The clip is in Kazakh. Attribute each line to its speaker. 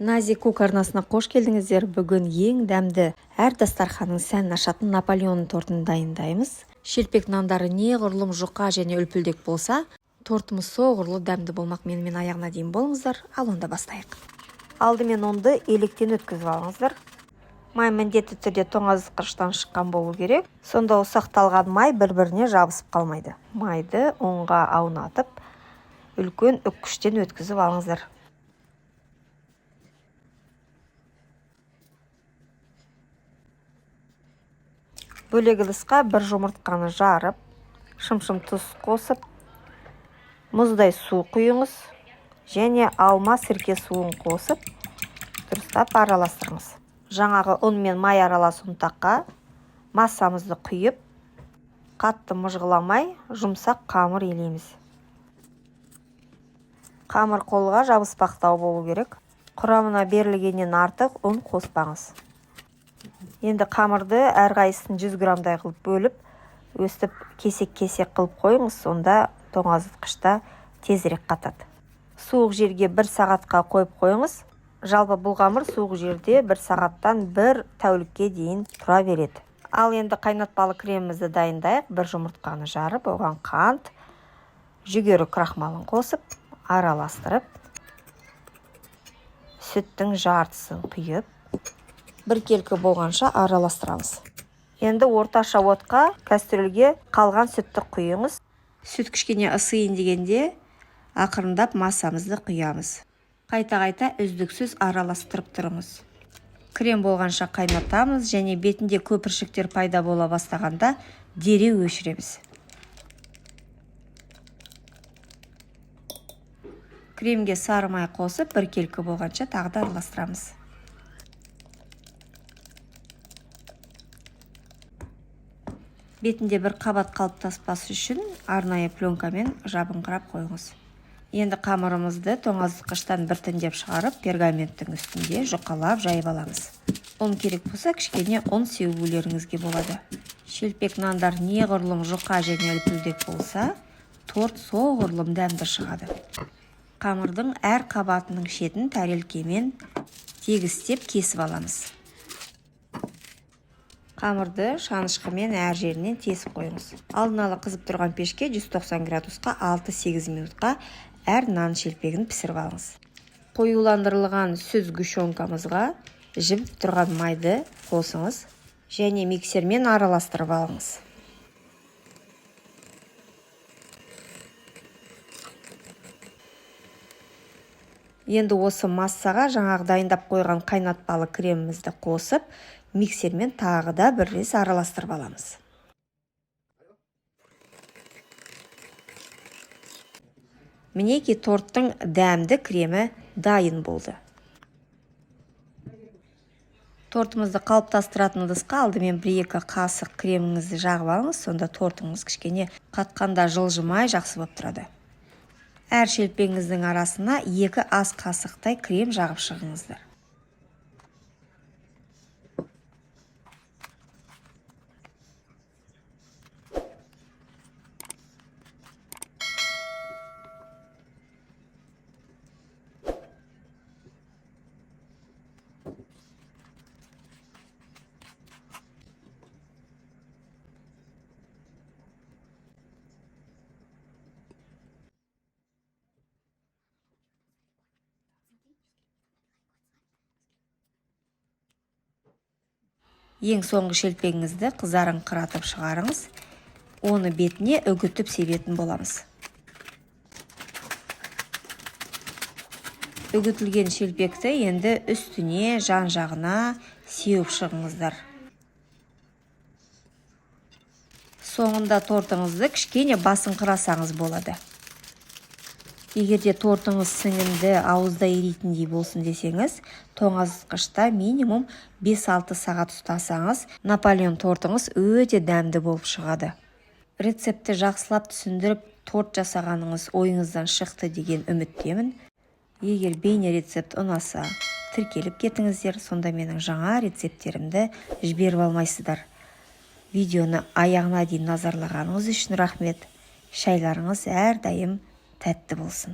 Speaker 1: Назик Кук арнасына қош келдіңіздер. Бүгін ең дәмді әр дастарханның сәнін ашатын Наполеон тортын дайындаймыз. Шелпек нандары неғұрлым жұқа және үлпілдек болса, тортымыз соғұрлы дәмді болмақ. Менімен аяғына дейін болыңыздар. Ал онда бастайық. Алдымен ұнды електен өткізіп алыңыздар. Май міндетті түрде тоңазытқыштан шыққан болу керек. Сонда ұсақталған май бір-біріне жабысып қалмайды. Майды ұнға аунатып, үлкен үккіштен өткізіп алыңыздар. Бөлек ыдысқа бір жұмыртқаны жарып, шым-шым тұз қосып, мұздай су құйыңыз және алма сірке суын қосып, дұрыстап араластырыңыз. Жаңағы ұн мен май аралас ұнтаққа массамызды құйып, қатты мұжғыламай, жұмсақ қамыр елейміз. Қамыр қолға жабыспақтау болу керек. Құрамына берілгеннен артық ұн қоспаңыз. Енді қамырды әрқайсысын 100 грамдай қылып бөліп, өстіп кесек-кесек қылып қойыңыз, сонда тоңазытқышта тезірек қатады. Суық жерге 1 сағатқа қойып қойыңыз. Жалпы бұл қамыр суық жерде 1 сағаттан 1 тәулікке дейін тұра береді. Ал енді қайнатпалы кремімізді дайындайық. 1 жұмыртқаны жарып, оған қант, жүгері крахмалын қосып, араластырып, сүттің жартысын құйып, 1 келкі болғанша араластырамыз. Енді орташа отқа кастрөлге қалған сүтті құйыңыз. Сүт кішкене ысыйын дегенде ақырындап массамызды құямыз. Қайта-қайта үздіксіз араластырып тұрыңыз. Крем болғанша қайнатамыз және бетінде көпіршіктер пайда бола бастағанда дереу өшіреміз. Кремге сары май қосып 1 келкі болғанша тағы да араластырамыз. Бетінде бір қабат қалыптаспасы үшін арнайы пленкамен жабыңқырап қойыңыз. Енді қамырымызды тоңазытқыштан біртіндеп шығарып, пергаменттің үстінде жұқалап жайып аламыз. Ұн керек болса, кішкене ұн сеуілеріңізге болады. Шелпек нандар неғұрлым жұқа және үлпілдек болса, торт соғұрлым дәмді шығады. Қамырдың әр қабатының шетін тәрелкемен тегістеп кесіп аламыз. Қамырды шанышқымен әр жерінен тесіп қойыңыз. Алдын ала қызып тұрған пешке 190 градусқа 6-8 минутқа әр нан шелпегін пісіріп алыңыз. Қоюландырылған сүт сгущенкамызға жібіп тұрған майды қосыңыз және миксермен араластырып алыңыз. Енді осы массаға жаңағы дайындап қойған қайнатпалы кремімізді қосып, миксермен тағы да бір рет араластырып аламыз. Мінеки торттың дәмді кремі дайын болды. Тортымызды қалыптастыратын ыдысқа алдымен 1-2 қасық креміңізді жағып алыңыз, сонда тортыңыз кішкене қатқанда жылжымай жақсы болып тұрады. Әр шелпегіңіздің арасына 2 ас қасықтай крем жағып шығыңыздар. Ең соңғы шелпегіңізді қызарыңқыратып шығарыңыз. Оны бетіне үгітіп себетін боламыз. Үгітілген шелпекті енді үстіне, жан-жағына сеуіп шығыңыздар. Соңында тортыңызды кішкене басыңқырасаңыз болады. Егерде тортыңыз сіңімді ауызда ерейтіндей болсын десеңіз, тоңазытқышта минимум 5-6 сағат ұстасаңыз, Наполеон тортыңыз өте дәмді болып шығады. Рецепті жақсылап түсіндіріп, торт жасағаныңыз ойыңыздан шықты деген үміттемін. Егер бейне рецепт ұнаса, тіркеліп кетіңіздер, сонда менің жаңа рецептерімді жіберіп алмайсыздар. Видеоны аяғына дейін назарлағаныңыз үшін рахмет. Шайларыңыз әрдайым тәтті болсын.